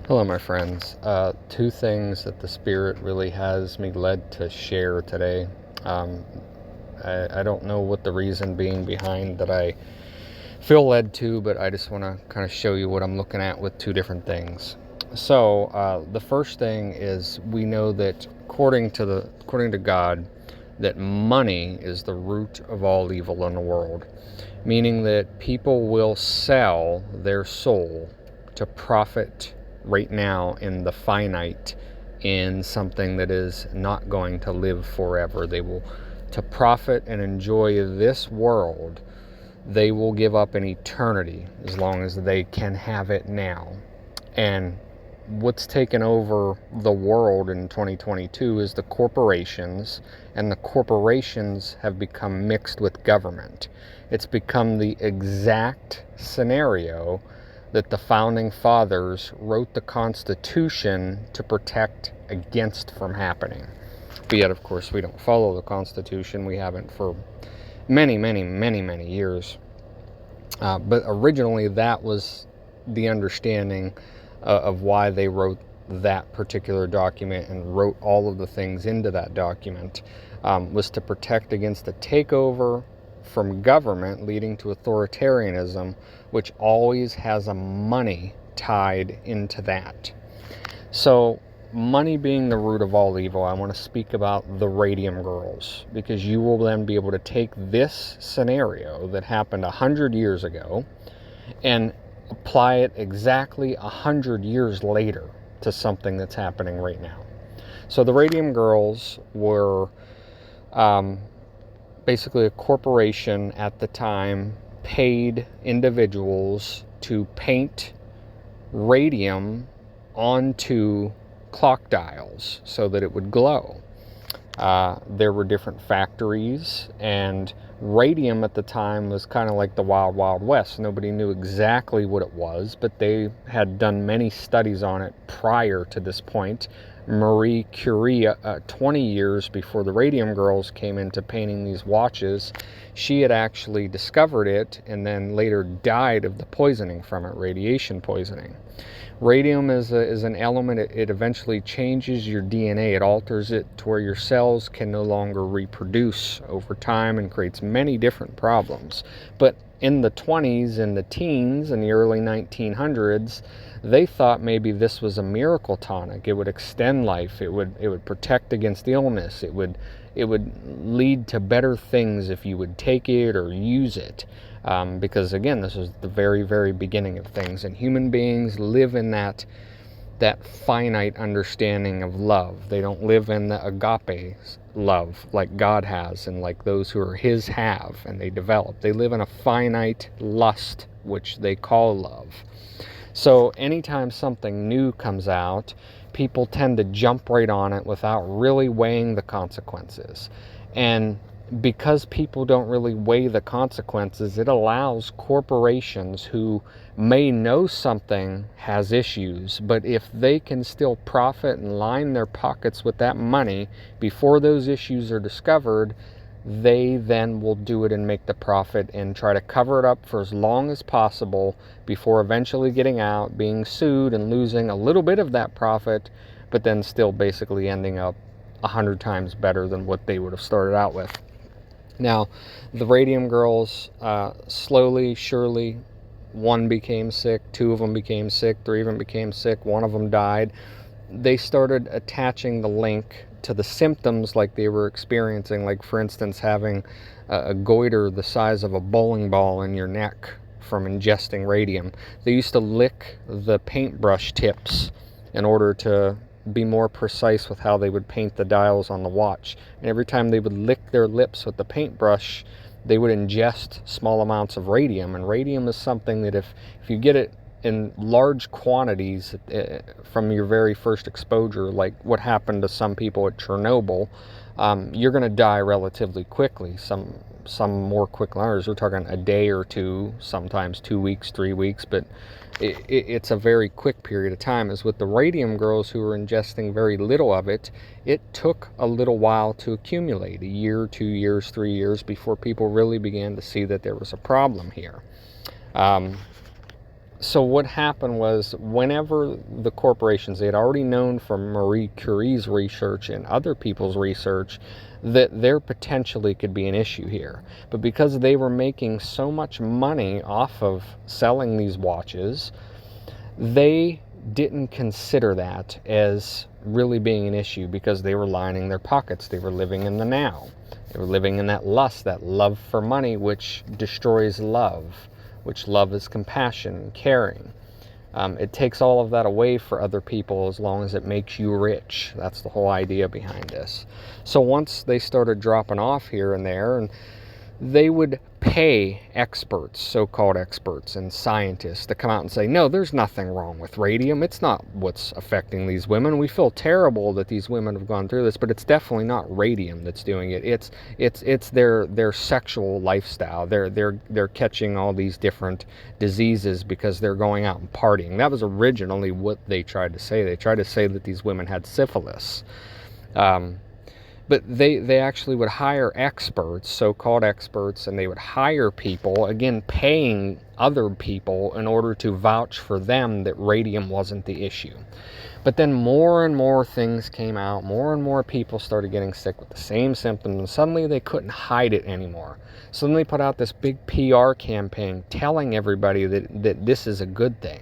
Hello, my friends. Two things that the Spirit really has me led to share today. Um, I don't know what the reason being behind that I feel led to, but I just want to kind of show you what I'm looking at with two different things. So the first thing is we know that according to God, that money is the root of all evil in the world, meaning that people will sell their soul to profit right now in the finite, in something that is not going to live forever. They will, to profit and enjoy this world, they will give up an eternity as long as they can have it now. And what's taken over the world in 2022 is the corporations, and the corporations have become mixed with government. It's become the exact scenario that the founding fathers wrote the Constitution to protect against from happening. But yet, of course, we don't follow the Constitution. We haven't for many years. But originally, that was the understanding of why they wrote that particular document and wrote all of the things into that document, was to protect against a takeover from government leading to authoritarianism, which always has a money tied into that. So, money being the root of all evil, I want to speak about the Radium Girls, because you will then be able to take this scenario that happened 100 years ago and apply it exactly 100 years later to something that's happening right now. So the Radium Girls were basically a corporation at the time, paid individuals to paint radium onto clock dials so that it would glow. There were different factories, and radium at the time was kind of like the Wild West. Nobody knew exactly what it was, but they had done many studies on it prior to this point. Marie Curie, 20 years before the Radium Girls came into painting these watches, she had actually discovered it and then later died of the poisoning from it, radiation poisoning. Radium is an element. It eventually changes your DNA. It alters it to where your cells can no longer reproduce over time and creates many different problems. But in the 20s and the teens and the early 1900s, they thought maybe this was a miracle tonic. It would extend life. It would protect against illness. It would lead to better things if you would take it or use it. Because again, this is the very beginning of things, and human beings live in that finite understanding of love. They don't live in the agape love like God has and like those who are His have, and they develop. They live in a finite lust, which they call love. So anytime something new comes out, people tend to jump right on it without really weighing the consequences. And because people don't really weigh the consequences, it allows corporations who may know something has issues, but if they can still profit and line their pockets with that money before those issues are discovered, they then will do it and make the profit and try to cover it up for as long as possible before eventually getting out, being sued and losing a little bit of that profit, but then still basically ending up 100 times better than what they would have started out with. Now, the Radium Girls, slowly, surely, one became sick, two of them became sick, three of them became sick, one of them died. They started attaching the link to the symptoms like they were experiencing, like for instance having a goiter the size of a bowling ball in your neck from ingesting radium. They used to lick the paintbrush tips in order to be more precise with how they would paint the dials on the watch. And every time they would lick their lips with the paintbrush, they would ingest small amounts of radium. And radium is something that if you get it in large quantities from your very first exposure, like what happened to some people at Chernobyl, you're going to die relatively quickly. Some more quickly than others. We're talking a day or two, sometimes 2 weeks, 3 weeks, but it's a very quick period of time. As with the Radium Girls who were ingesting very little of it, it took a little while to accumulate, a year, 2 years, 3 years, before people really began to see that there was a problem here. So what happened was, whenever the corporations, they had already known from Marie Curie's research and other people's research that there potentially could be an issue here. But because they were making so much money off of selling these watches, they didn't consider that as really being an issue, because they were lining their pockets. They were living in the now. They were living in that lust, that love for money, which destroys love, which love is compassion and caring. It takes all of that away for other people as long as it makes you rich. That's the whole idea behind this. So once they started dropping off here and there, and they would pay experts, so-called experts and scientists, to come out and say, no, there's nothing wrong with radium. It's not what's affecting these women. We feel terrible that these women have gone through this, but it's definitely not radium that's doing it. It's their sexual lifestyle. They're catching all these different diseases because they're going out and partying. That was originally what they tried to say. They tried to say that these women had syphilis. But they actually would hire experts, so-called experts, and they would hire people, again, paying other people in order to vouch for them that radium wasn't the issue. But then more and more things came out, more and more people started getting sick with the same symptoms, and suddenly they couldn't hide it anymore. So then they put out this big PR campaign telling everybody that this is a good thing.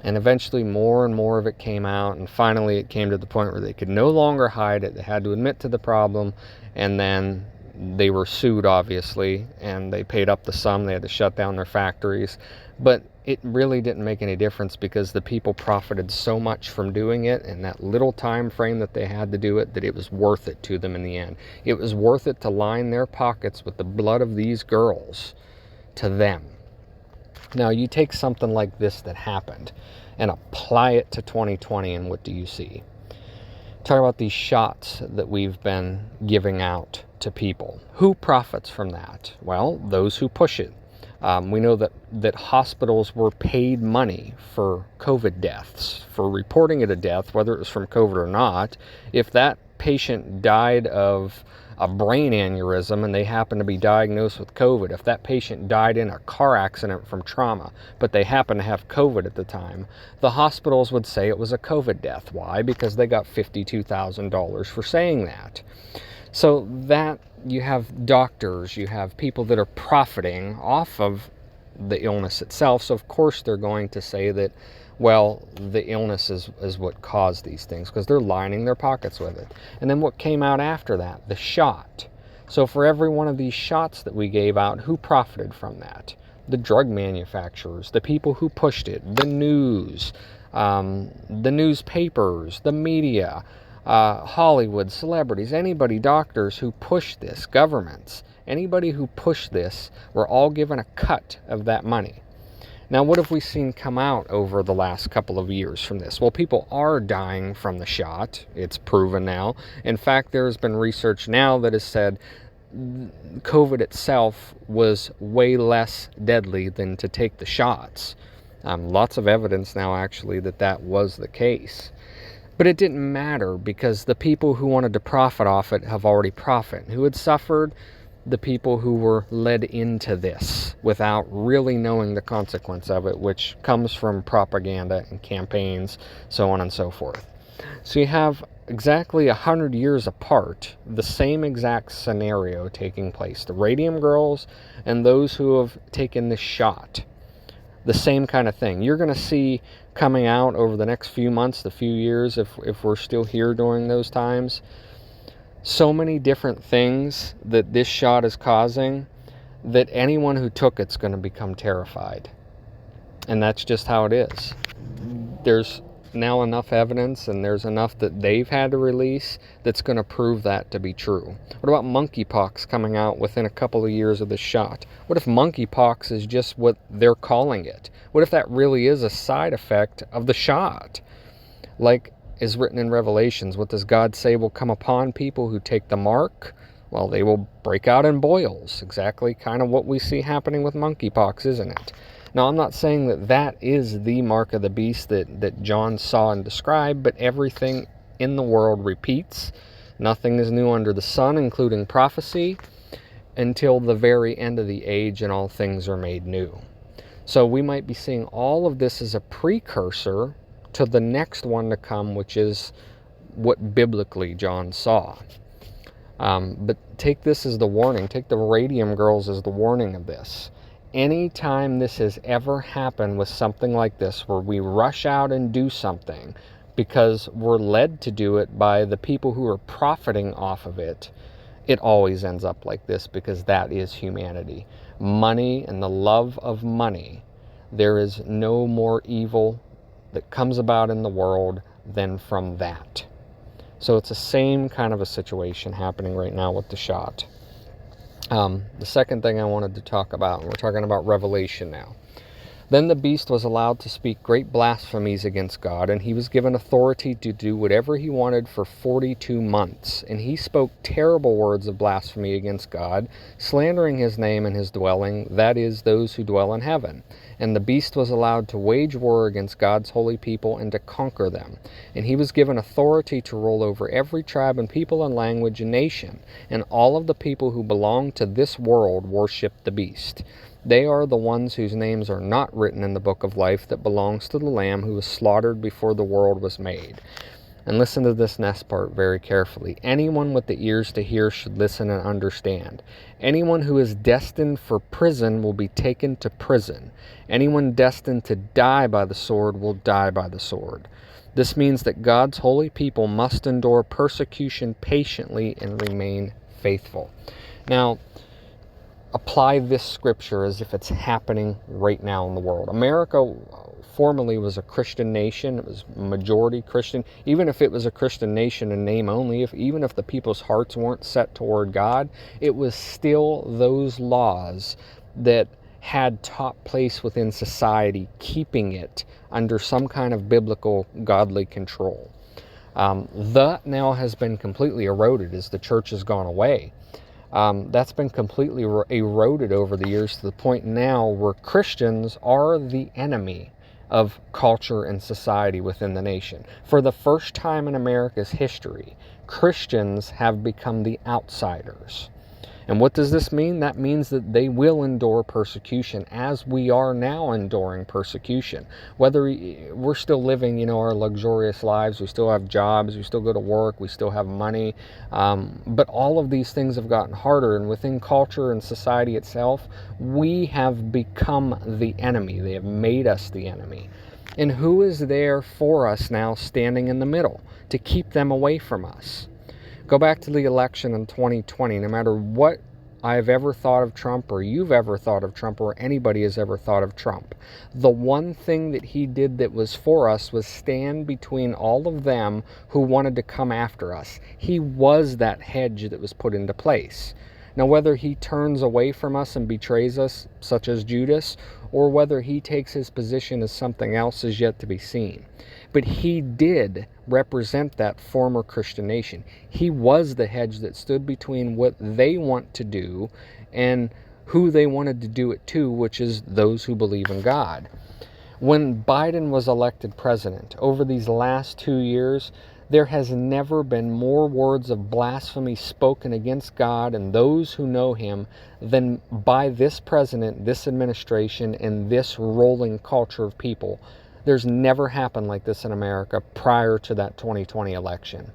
And eventually more and more of it came out, and finally it came to the point where they could no longer hide it. They had to admit to the problem, and then they were sued, obviously, and they paid up the sum. They had to shut down their factories. But it really didn't make any difference, because the people profited so much from doing it in that little time frame that they had to do it, that it was worth it to them in the end. It was worth it to line their pockets with the blood of these girls, to them. Now, you take something like this that happened and apply it to 2020, and what do you see? Talk about these shots that we've been giving out to people. Who profits from that? Well, those who push it. We know that hospitals were paid money for COVID deaths, for reporting it a death, whether it was from COVID or not. If that patient died of a brain aneurysm and they happen to be diagnosed with COVID, if that patient died in a car accident from trauma, but they happen to have COVID at the time, the hospitals would say it was a COVID death. Why? Because they got $52,000 for saying that. So that, you have doctors, you have people that are profiting off of the illness itself. So of course they're going to say that, well, the illness is what caused these things, because they're lining their pockets with it. And then what came out after that? The shot. So for every one of these shots that we gave out, who profited from that? The drug manufacturers, the people who pushed it, the news, the newspapers, the media, Hollywood, celebrities, anybody, doctors who pushed this, governments, anybody who pushed this, were all given a cut of that money. Now, what have we seen come out over the last couple of years from this? Well, people are dying from the shot. It's proven now. In fact, there's been research now that has said COVID itself was way less deadly than to take the shots. Lots of evidence now, actually, that was the case. But it didn't matter, because the people who wanted to profit off it have already profited. Who had suffered? The people who were led into this without really knowing the consequence of it, which comes from propaganda and campaigns, so on and so forth. So you have exactly 100 years apart, the same exact scenario taking place. The radium girls and those who have taken this shot. The same kind of thing. You're going to see coming out over the next few months, the few years, if we're still here during those times, so many different things that this shot is causing, that anyone who took it's going to become terrified. And that's just how it is. There's now enough evidence, and there's enough that they've had to release that's going to prove that to be true. What about monkeypox coming out within a couple of years of this shot? What if monkeypox is just what they're calling it? What if that really is a side effect of the shot? Like is written in Revelations, what does God say will come upon people who take the mark? Well, they will break out in boils. Exactly kind of what we see happening with monkeypox, isn't it? Now, I'm not saying that is the mark of the beast that John saw and described, but everything in the world repeats. Nothing is new under the sun, including prophecy, until the very end of the age, and all things are made new. So we might be seeing all of this as a precursor to the next one to come, which is what biblically John saw. But take this as the warning. Take the Radium Girls as the warning of this. Anytime this has ever happened with something like this, where we rush out and do something because we're led to do it by the people who are profiting off of it, it always ends up like this, because that is humanity. Money and the love of money. There is no more evil that comes about in the world than from that. So it's the same kind of a situation happening right now with the shot. The second thing I wanted to talk about, and we're talking about Revelation now. Then the beast was allowed to speak great blasphemies against God, and he was given authority to do whatever he wanted for 42 months. And he spoke terrible words of blasphemy against God, slandering his name and his dwelling, that is, those who dwell in heaven. And the beast was allowed to wage war against God's holy people and to conquer them. And he was given authority to rule over every tribe and people and language and nation. And all of the people who belong to this world worship the beast. They are the ones whose names are not written in the book of life that belongs to the Lamb who was slaughtered before the world was made. And listen to this next part very carefully. Anyone with the ears to hear should listen and understand. Anyone who is destined for prison will be taken to prison. Anyone destined to die by the sword will die by the sword. This means that God's holy people must endure persecution patiently and remain faithful. Now, apply this scripture as if it's happening right now in the world. America formerly was a Christian nation. It was majority Christian. Even if it was a Christian nation in name only, even if the people's hearts weren't set toward God, it was still those laws that had top place within society, keeping it under some kind of biblical, godly control. That now has been completely eroded as the church has gone away. That's been completely eroded over the years to the point now where Christians are the enemy of culture and society within the nation. For the first time in America's history, Christians have become the outsiders. And what does this mean? That means that they will endure persecution, as we are now enduring persecution. Whether we're still living, our luxurious lives, we still have jobs, we still go to work, we still have money, but all of these things have gotten harder, and within culture and society itself, we have become the enemy. They have made us the enemy. And who is there for us now, standing in the middle to keep them away from us? Go back to the election in 2020. No matter what I've ever thought of Trump, or you've ever thought of Trump, or anybody has ever thought of Trump, the one thing that he did that was for us was stand between all of them who wanted to come after us. He was that hedge that was put into place. Now, whether he turns away from us and betrays us, such as Judas, or whether he takes his position as something else, is yet to be seen. But he did represent that former Christian nation. He was the hedge that stood between what they want to do and who they wanted to do it to, which is those who believe in God. When Biden was elected president, over these last 2 years, there has never been more words of blasphemy spoken against God and those who know him than by this president, this administration, and this rolling culture of people. There's never happened like this in America prior to that 2020 election.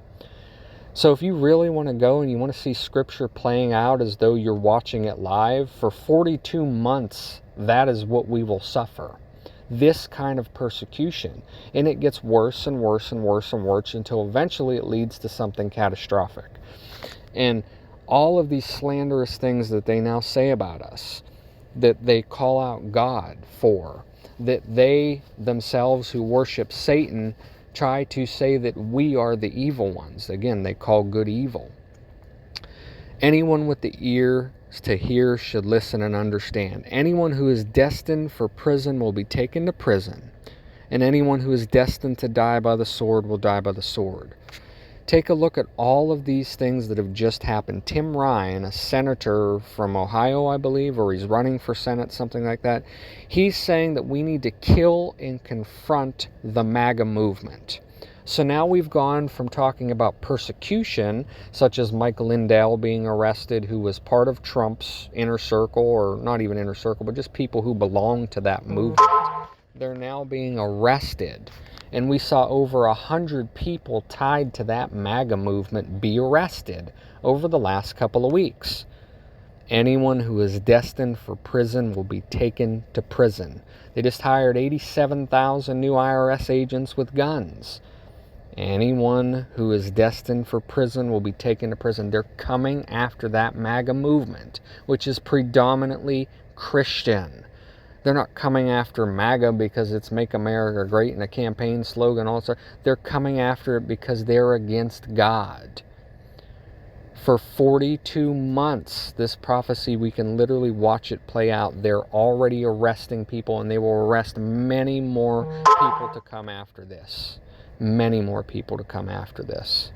So if you really want to go and you want to see Scripture playing out as though you're watching it live, for 42 months, that is what we will suffer. This kind of persecution. And it gets worse and worse and worse and worse until eventually it leads to something catastrophic. And all of these slanderous things that they now say about us, that they call out God for, that they themselves who worship Satan try to say that we are the evil ones. Again, they call good evil. Anyone with the ears to hear should listen and understand. Anyone who is destined for prison will be taken to prison, and anyone who is destined to die by the sword will die by the sword. Take a look at all of these things that have just happened. Tim Ryan, a senator from Ohio, I believe, or he's running for Senate, something like that, he's saying that we need to kill and confront the MAGA movement. So now we've gone from talking about persecution, such as Mike Lindell being arrested, who was part of Trump's inner circle, or not even inner circle, but just people who belong to that movement. They're now being arrested. And we saw over 100 people tied to that MAGA movement be arrested over the last couple of weeks. Anyone who is destined for prison will be taken to prison. They just hired 87,000 new IRS agents with guns. Anyone who is destined for prison will be taken to prison. They're coming after that MAGA movement, which is predominantly Christian. They're not coming after MAGA because it's Make America Great and a campaign slogan also. They're coming after it because they're against God. For 42 months, this prophecy, we can literally watch it play out. They're already arresting people, and they will arrest many more people to come after this. Many more people to come after this.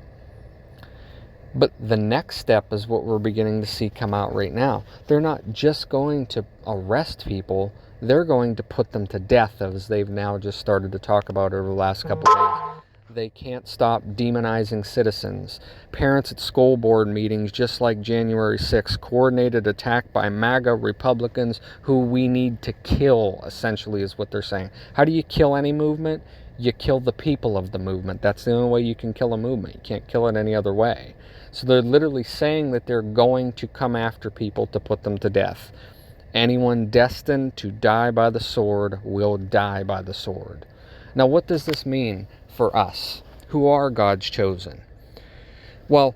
But the next step is what we're beginning to see come out right now. They're not just going to arrest people, they're going to put them to death, as they've now just started to talk about over the last couple of days. They can't stop demonizing citizens. Parents at school board meetings, just like January 6th, coordinated attack by MAGA Republicans who we need to kill, essentially, is what they're saying. How do you kill any movement? You kill the people of the movement. That's the only way you can kill a movement. You can't kill it any other way. So they're literally saying that they're going to come after people to put them to death. Anyone destined to die by the sword will die by the sword. Now, what does this mean for us, who are God's chosen? Well,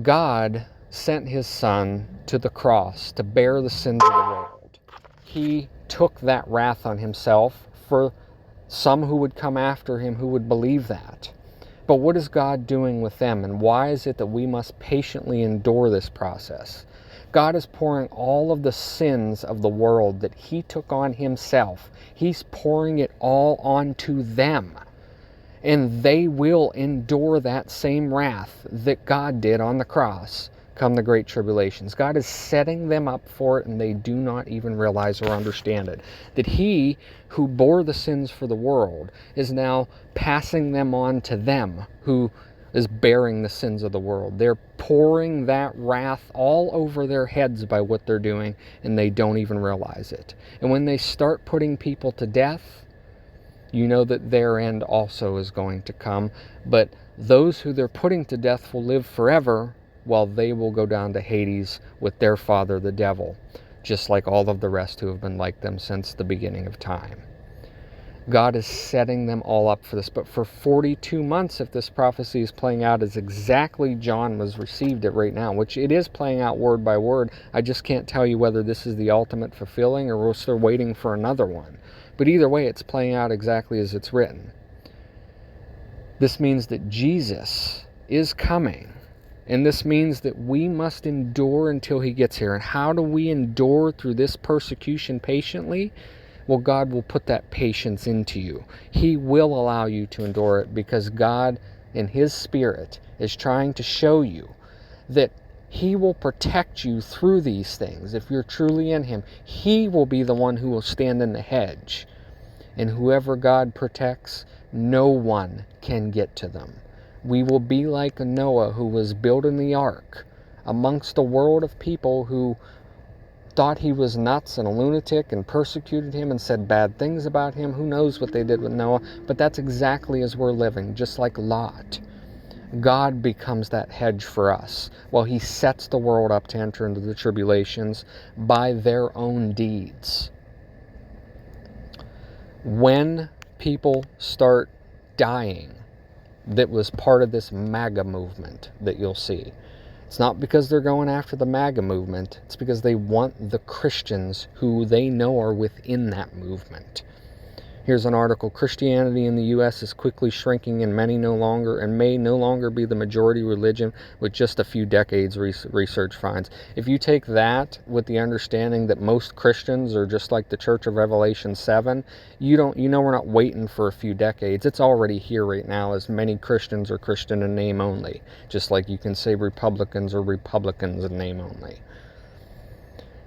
God sent his Son to the cross to bear the sins of the world. He took that wrath on himself for some who would come after him who would believe that. But what is God doing with them, and why is it that we must patiently endure this process? God is pouring all of the sins of the world that he took on himself. He's pouring it all onto them. And they will endure that same wrath that God did on the cross come the great tribulations. God is setting them up for it, and they do not even realize or understand it. That he who bore the sins for the world is now passing them on to them who is bearing the sins of the world. They're pouring that wrath all over their heads by what they're doing, and they don't even realize it. And when they start putting people to death, you know that their end also is going to come. But those who they're putting to death will live forever, while they will go down to Hades with their father, the devil, just like all of the rest who have been like them since the beginning of time. God is setting them all up for this. But for 42 months, if this prophecy is playing out as exactly John was received it right now, which it is playing out word by word, I just can't tell you whether this is the ultimate fulfilling or we're still waiting for another one. But either way, it's playing out exactly as it's written. This means that Jesus is coming. And this means that we must endure until he gets here. And how do we endure through this persecution patiently? Well, God will put that patience into you. He will allow you to endure it because God, in his Spirit, is trying to show you that he will protect you through these things. If you're truly in him, he will be the one who will stand in the hedge. And whoever God protects, no one can get to them. We will be like Noah, who was building the ark amongst a world of people who thought he was nuts and a lunatic and persecuted him and said bad things about him. Who knows what they did with Noah? But that's exactly as we're living, just like Lot. God becomes that hedge for us while he sets the world up to enter into the tribulations by their own deeds. When people start dying, that was part of this MAGA movement that you'll see. It's not because they're going after the MAGA movement. It's because they want the Christians who they know are within that movement. Here's an article. Christianity in the U.S. is quickly shrinking and may no longer be the majority religion with just a few decades, research finds. If you take that with the understanding that most Christians are just like the Church of Revelation 7, you know we're not waiting for a few decades. It's already here right now, as many Christians are Christian in name only. Just like you can say Republicans are Republicans in name only.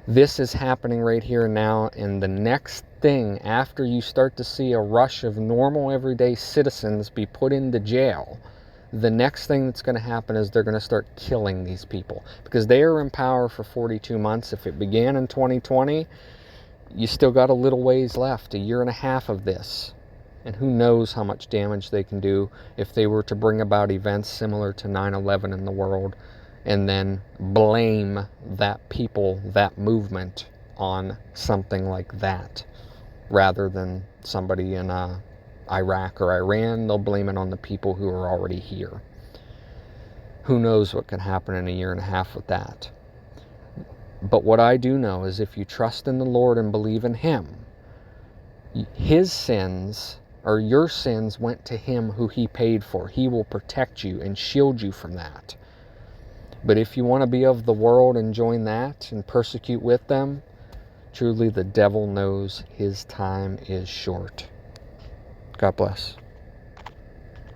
This is happening right here and now, and the next thing, after you start to see a rush of normal everyday citizens be put into jail, the next thing that's going to happen is they're going to start killing these people, because they are in power for 42 months. If it began in 2020, you still got a little ways left, a year and a half of this. And who knows how much damage they can do if they were to bring about events similar to 9/11 in the world, and then blame that people, that movement, on something like that, rather than somebody in Iraq or Iran. They'll blame it on the people who are already here. Who knows what can happen in a year and a half with that. But what I do know is, if you trust in the Lord and believe in Him, His sins, or your sins, went to Him who He paid for. He will protect you and shield you from that. But if you want to be of the world and join that and persecute with them, truly the devil knows his time is short. God bless.